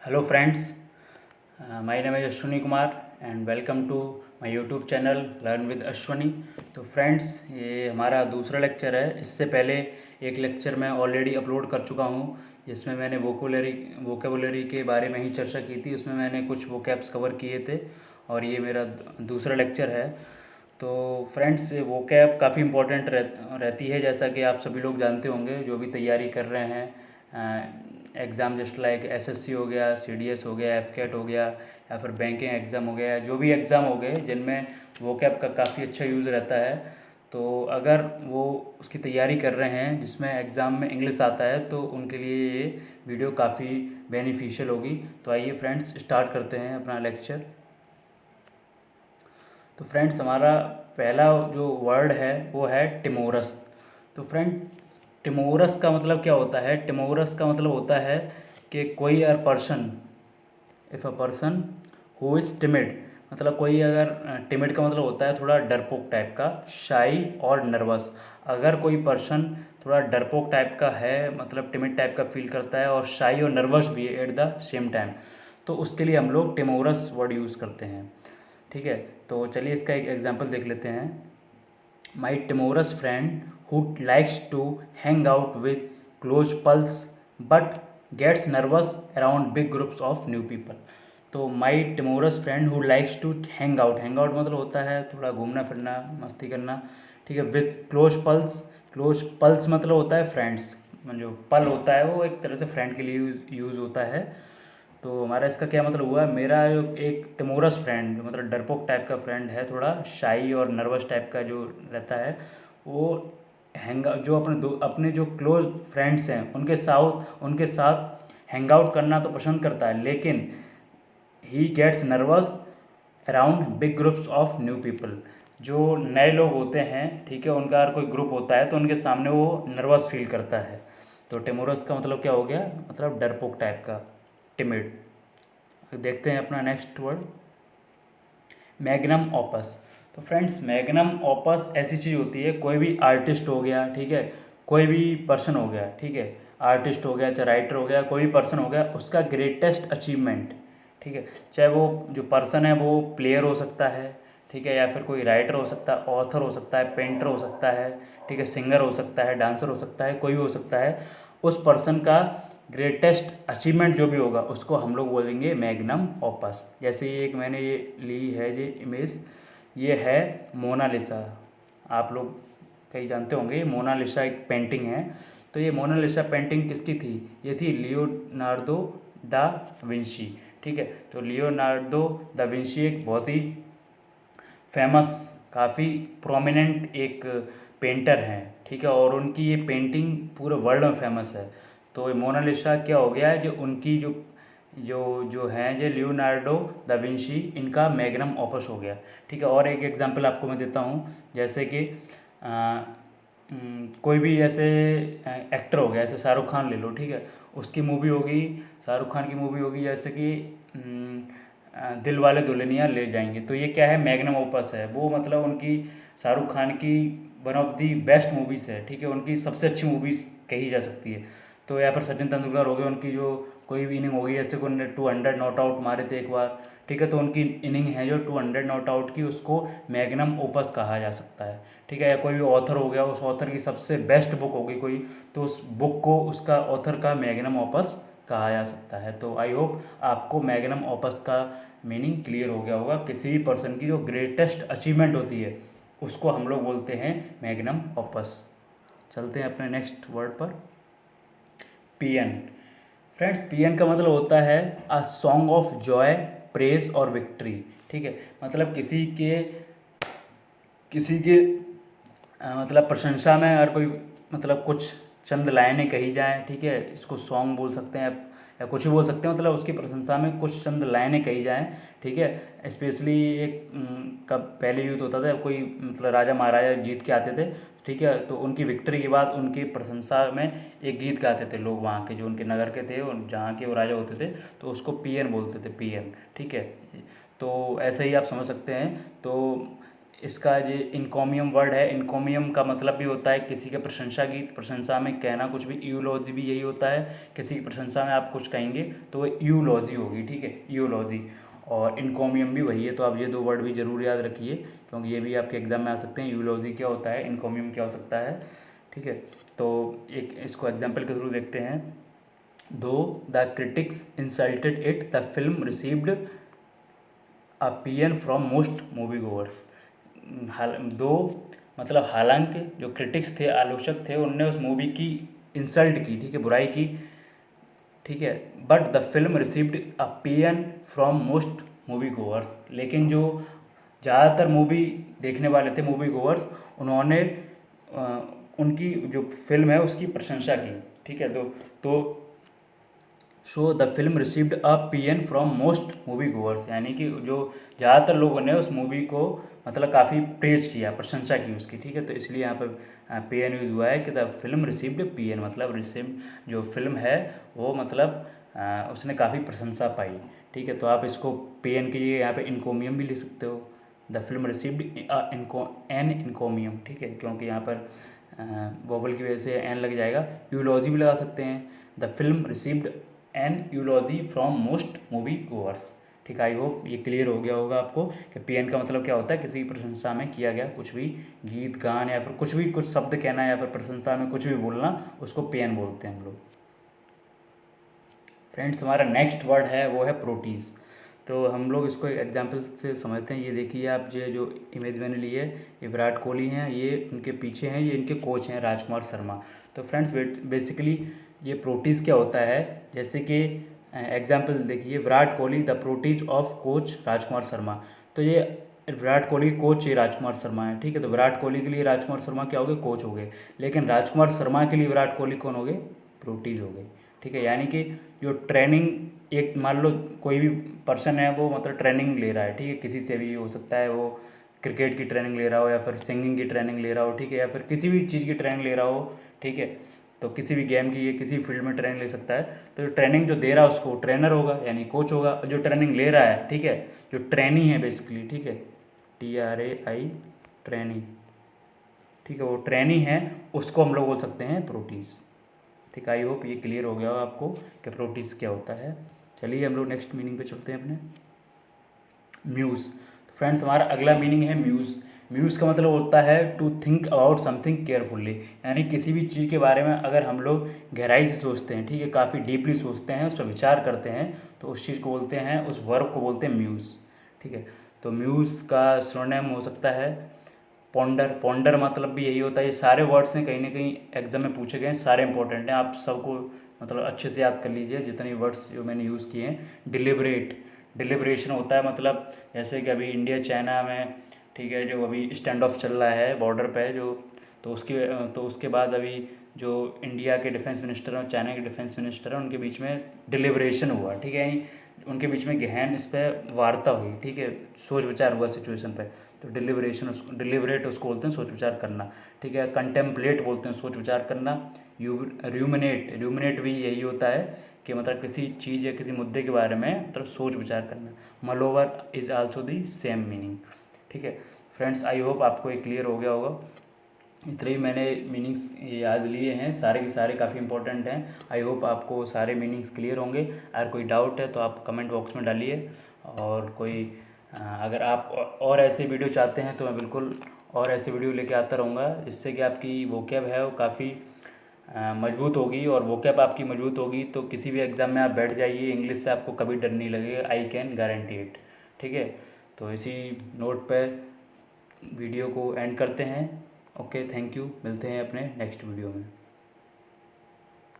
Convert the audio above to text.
Hello friends, my name is Ashwini Kumar and welcome to my YouTube channel learn with Ashwini. तो friends, ये हमारा दूसरा lecture है। इससे पहले एक लेक्चर मैं ऑलरेडी अपलोड कर चुका हूँ जिसमें मैंने वोकेबुलरी के बारे में ही चर्चा की थी। उसमें मैंने कुछ वोकैब्स कवर किए थे और ये मेरा दूसरा लेक्चर है। तो फ्रेंड्स, वोकैब काफ़ी इम्पोर्टेंट रहती है, जैसा कि आप सभी लोग जानते होंगे जो भी तैयारी कर रहे हैं। एग्ज़ाम जस्ट लाइक एसएससी हो गया, सीडीएस हो गया, एफकेट हो गया, या फिर बैंकिंग एग्ज़ाम हो गया, जो भी एग्ज़ाम हो गए जिनमें वोकैब का काफ़ी अच्छा यूज़ रहता है। तो अगर वो उसकी तैयारी कर रहे हैं जिसमें एग्ज़ाम में इंग्लिश आता है तो उनके लिए ये वीडियो काफ़ी बेनिफिशियल होगी। तो आइए फ्रेंड्स, स्टार्ट करते हैं अपना लेक्चर। तो फ्रेंड्स, हमारा पहला जो वर्ड है वो है टिमोरस। तो फ्रेंड, टिमोरस का मतलब क्या होता है? टिमोरस का मतलब होता है कि कोई अगर person, if a person who is timid, मतलब कोई अगर टिमिड का मतलब होता है थोड़ा डरपोक टाइप का, शाई और नर्वस। अगर कोई पर्सन थोड़ा डरपोक टाइप का है, मतलब टिमिड टाइप का फील करता है और शाई और नर्वस भी है एट द सेम टाइम, तो उसके लिए हम लोग टिमोरस वर्ड यूज़ करते हैं। ठीक है, तो चलिए इसका एक एग्जांपल देख लेते हैं। My timorous friend who likes to hang out with close pals but gets nervous around big groups of new people. तो my timorous friend who likes to hang out मतलब होता है थोड़ा घूमना फिरना, मस्ती करना। ठीक है, with close pulse, close pulse मतलब होता है फ्रेंड्स। जो पल होता है वो एक तरह से फ्रेंड के लिए यूज़ होता है। तो हमारा इसका क्या मतलब हुआ? मेरा जो एक टिमोरस फ्रेंड, मतलब डरपोक टाइप का फ्रेंड है, थोड़ा शाई और नर्वस टाइप का जो रहता है, वो जो अपने जो क्लोज फ्रेंड्स हैं उनके साथ हैंग आउट करना तो पसंद करता है, लेकिन he gets nervous around big groups of new people. जो नए लोग होते हैं, ठीक है, उनका अगर कोई ग्रुप होता है तो उनके सामने वो नर्वस फील करता है। तो टिमोरस का मतलब क्या हो गया? मतलब डरपोक टाइप का, टिमिड। देखते हैं अपना नेक्स्ट वर्ड, मैग्नम ओपस। तो फ्रेंड्स, मैग्नम ओपस ऐसी चीज़ होती है, कोई भी आर्टिस्ट हो गया, ठीक है, कोई भी पर्सन हो गया, ठीक है, आर्टिस्ट हो गया, चाहे राइटर हो गया, कोई भी पर्सन हो गया, उसका ग्रेटेस्ट अचीवमेंट, ठीक है, चाहे वो जो पर्सन है वो प्लेयर हो सकता है, ठीक है, या फिर कोई राइटर हो सकता है, ऑथर हो सकता है, पेंटर हो सकता है, ठीक है, सिंगर हो सकता है, डांसर हो सकता है, कोई भी हो सकता है। उस पर्सन का ग्रेटेस्ट अचीवमेंट जो भी होगा उसको हम लोग बोलेंगे मैग्नम ओपस। जैसे ये एक मैंने ये ली है ये इमेज, ये है मोनालिसा। आप लोग कई जानते होंगे, ये मोनालिसा एक पेंटिंग है। तो ये मोनालिसा पेंटिंग किसकी थी? ये थी लियोनार्दो डा विंची। ठीक है, तो लियोनार्दो दा विंची एक बहुत ही फेमस, काफ़ी प्रोमिनेंट एक पेंटर हैं, ठीक है, और उनकी ये पेंटिंग पूरे वर्ल्ड में फेमस है। तो ये मोनालिसा क्या हो गया है, जो उनकी जो जो जो हैं ये लियोनार्डो दा विंची, इनका मैग्नम ओपस हो गया। ठीक है, और एक एग्जांपल आपको मैं देता हूँ, जैसे कि कोई भी ऐसे एक्टर हो गया, जैसे शाहरुख खान ले लो, ठीक है, उसकी मूवी होगी, शाहरुख खान की मूवी होगी, जैसे कि दिल वाले दुल्हनिया ले जाएंगे। तो ये क्या है? मैग्नम ओपस है वो, मतलब उनकी, शाहरुख खान की one of the best movies है, ठीक है, उनकी सबसे अच्छी मूवीज़ कही जा सकती है। तो यहाँ पर सचिन तेंदुलकर हो गए, उनकी जो कोई भी इनिंग होगी, जैसे को 200 नॉट आउट मारे थे एक बार, ठीक है, तो उनकी इनिंग है जो 200 नॉट आउट की, उसको मैग्नम ओपस कहा जा सकता है। ठीक है, या कोई भी ऑथर हो गया, उस ऑथर की सबसे बेस्ट बुक होगी कोई, तो उस बुक को उसका ऑथर का मैग्नम ओपस कहा जा सकता है। तो आई होप आपको मैग्नम ओपस का मीनिंग क्लियर हो गया होगा। किसी भी पर्सन की जो ग्रेटेस्ट अचीवमेंट होती है उसको हम लोग बोलते हैं मैग्नम ओपस। चलते हैं अपने नेक्स्ट वर्ड पर, पीएन। फ्रेंड्स, पीएन का मतलब होता है a song of Joy, praise और विक्ट्री। ठीक है, मतलब किसी के मतलब प्रशंसा में अगर कोई, मतलब कुछ चंद लाइनें कही जाएँ, ठीक है, इसको सॉन्ग बोल सकते हैं या कुछ भी बोल सकते हैं, मतलब उसकी प्रशंसा में कुछ चंद लाइनें कही जाएँ, ठीक है। स्पेशली एक कब पहले यूथ होता था, कोई मतलब राजा महाराजा जीत के आते थे, ठीक है, तो उनकी विक्ट्री के बाद उनकी प्रशंसा में एक गीत गाते थे लोग, वहाँ के जो उनके नगर के थे और जहाँ के वो राजा होते थे, तो उसको पीएन बोलते थे, पीएन। ठीक है, तो ऐसे ही आप समझ सकते हैं। तो इसका जो इनकॉमियम वर्ड है, इनकॉमियम का मतलब भी होता है किसी के प्रशंसा गीत, प्रशंसा में कहना कुछ भी। यूलॉजी भी यही होता है, किसी की प्रशंसा में आप कुछ कहेंगे तो वो यूलॉजी होगी, ठीक है, यूलॉजी। और इनकॉमियम भी वही है, तो आप ये दो वर्ड भी ज़रूर याद रखिए, क्योंकि ये भी आपके एग्जाम में आ सकते हैं। यूलॉजी क्या होता है, इनकॉमियम क्या हो सकता है, ठीक है। तो एक इसको एग्जाम्पल के थ्रू देखते हैं। Though the critics insulted it, the film received a pan from most movie goers. Though मतलब हालांकि जो क्रिटिक्स थे, आलोचक थे, उनने उस मूवी की इंसल्ट की, ठीक है, बुराई की, ठीक है, but the film received a pan from most movie गोवर्स। लेकिन जो ज़्यादातर मूवी देखने वाले थे, मूवी गोवर्स, उन्होंने उनकी जो फिल्म है उसकी प्रशंसा की, ठीक है। तो so the film received a pan from most movie गोवर्स, यानी कि जो ज़्यादातर लोगों ने उस मूवी को मतलब काफ़ी प्रेज किया, प्रशंसा की उसकी, ठीक है। तो इसलिए यहाँ पर पीएन यूज़ हुआ है कि द फिल्म रिसीव्ड पीएन, मतलब रिसीव जो फिल्म है वो मतलब उसने काफ़ी प्रशंसा पाई, ठीक है। तो आप इसको पीएन के लिए यहाँ पे इनकोमियम भी लिख सकते हो, द फिल्म रिसीव्ड एन इनकोमियम, ठीक है, क्योंकि यहाँ पर वोवल की वजह से एन लग जाएगा। यूलॉजी भी लगा सकते हैं, the film received an eulogy from most movie goers, ठीक है। आई होप ये क्लियर हो गया होगा आपको कि पीएन का मतलब क्या होता है, किसी की प्रशंसा में किया गया कुछ भी गीत गान या फिर कुछ भी, कुछ शब्द कहना या फिर प्रशंसा में कुछ भी बोलना, उसको पीएन बोलते हैं हम लोग। फ्रेंड्स, हमारा नेक्स्ट वर्ड है वो है प्रोटीज। तो हम लोग इसको एग्जाम्पल से समझते हैं। ये देखिए आप, ये जो इमेज मैंने ली है, ये विराट कोहली हैं, ये उनके पीछे हैं, ये इनके कोच हैं राजकुमार शर्मा। तो फ्रेंड्स बेसिकली ये प्रोटीज क्या होता है, जैसे कि एग्जाम्पल देखिए, Virat Kohli the proteges of coach Rajkumar Sharma. तो ये विराट कोहली कोच ये राजकुमार शर्मा है, ठीक है। तो विराट कोहली के लिए राजकुमार शर्मा क्या हो गए, कोच हो गए, लेकिन राजकुमार शर्मा के लिए विराट कोहली कौन हो गए, प्रोटीज हो गए, ठीक है। यानी कि जो ट्रेनिंग, एक मान लो कोई भी पर्सन है वो मतलब ट्रेनिंग ले रहा है, ठीक है, किसी से भी हो सकता है, वो क्रिकेट की ट्रेनिंग ले रहा हो या फिर सिंगिंग की ट्रेनिंग ले रहा हो, ठीक है, या फिर किसी भी चीज़ की ट्रेनिंग ले रहा हो, ठीक है। तो किसी भी गेम की, ये किसी फील्ड में ट्रेनिंग ले सकता है। तो जो ट्रेनिंग जो दे रहा है उसको ट्रेनर होगा, यानी कोच होगा। और जो ट्रेनिंग ले रहा है, ठीक है, जो ट्रेनी है बेसिकली, ठीक है, TRAI, ट्रेनी, ठीक है, वो ट्रेनी है, उसको हम लोग बोल सकते हैं प्रोटीज, ठीक है। आई होप ये क्लियर हो गया हो आपको कि प्रोटीज क्या होता है। चलिए हम लोग नेक्स्ट मीनिंग पे चलते हैं अपने, म्यूज़। तो फ्रेंड्स, हमारा अगला मीनिंग है म्यूज़। म्यूज़ का मतलब होता है to think about something carefully, यानी किसी भी चीज़ के बारे में अगर हम लोग गहराई से सोचते हैं, ठीक है, काफ़ी डीपली सोचते हैं, उस पर विचार करते हैं, तो उस चीज़ को बोलते हैं, उस वर्ब को बोलते हैं म्यूज़, ठीक है। तो म्यूज़ का सिनोनिम हो सकता है पॉन्डर। पॉन्डर मतलब भी यही होता है। ये सारे वर्ड्स हैं, कहीं ना कहीं एग्जाम में पूछे गए हैं, सारे इंपॉर्टेंट हैं, आप सबको मतलब अच्छे से याद कर लीजिए जितने वर्ड्स जो मैंने यूज़ किए हैं। डिलिबरेट, डिलिब्रेशन होता है मतलब जैसे कि अभी इंडिया चाइना में, ठीक है, जो अभी स्टैंड ऑफ चल रहा है बॉर्डर पे जो, तो उसके बाद अभी जो इंडिया के डिफेंस मिनिस्टर हैं और चाइना के डिफेंस मिनिस्टर हैं, उनके बीच में डिलिब्रेशन हुआ, ठीक है, यानी उनके बीच में गहन इस पर वार्ता हुई, ठीक है, सोच विचार हुआ सिचुएशन पे। तो डिलिब्रेशन, उसको डिलिबरेट उसको बोलते हैं सोच विचार करना, ठीक है। कंटेम्पलेट बोलते हैं सोच विचार करना। र्यूमिनेट, र्यूमिनेट भी यही होता है कि मतलब किसी चीज़ या किसी मुद्दे के बारे में मतलब सोच विचार करना। Mull over is also the same meaning, ठीक है। फ्रेंड्स, आई होप आपको ये क्लियर हो गया होगा। इतने ही मैंने मीनिंग्स याद लिए हैं, सारे के सारे काफ़ी इंपॉर्टेंट हैं। आई होप आपको सारे मीनिंग्स क्लियर होंगे। अगर कोई डाउट है तो आप कमेंट बॉक्स में डालिए, और कोई अगर आप और ऐसे वीडियो चाहते हैं तो मैं बिल्कुल और ऐसे वीडियो लेके आता रहूँगा, जिससे कि आपकी वोकैब है वो काफ़ी मजबूत होगी। और वोकैब आपकी मजबूत होगी तो किसी भी एग्ज़ाम में आप बैठ जाइए, इंग्लिश से आपको कभी डर नहीं लगेगा, आई कैन गारंटी इट, ठीक है। तो इसी नोट पर वीडियो को एंड करते हैं। ओके, थैंक यू, मिलते हैं अपने नेक्स्ट वीडियो में।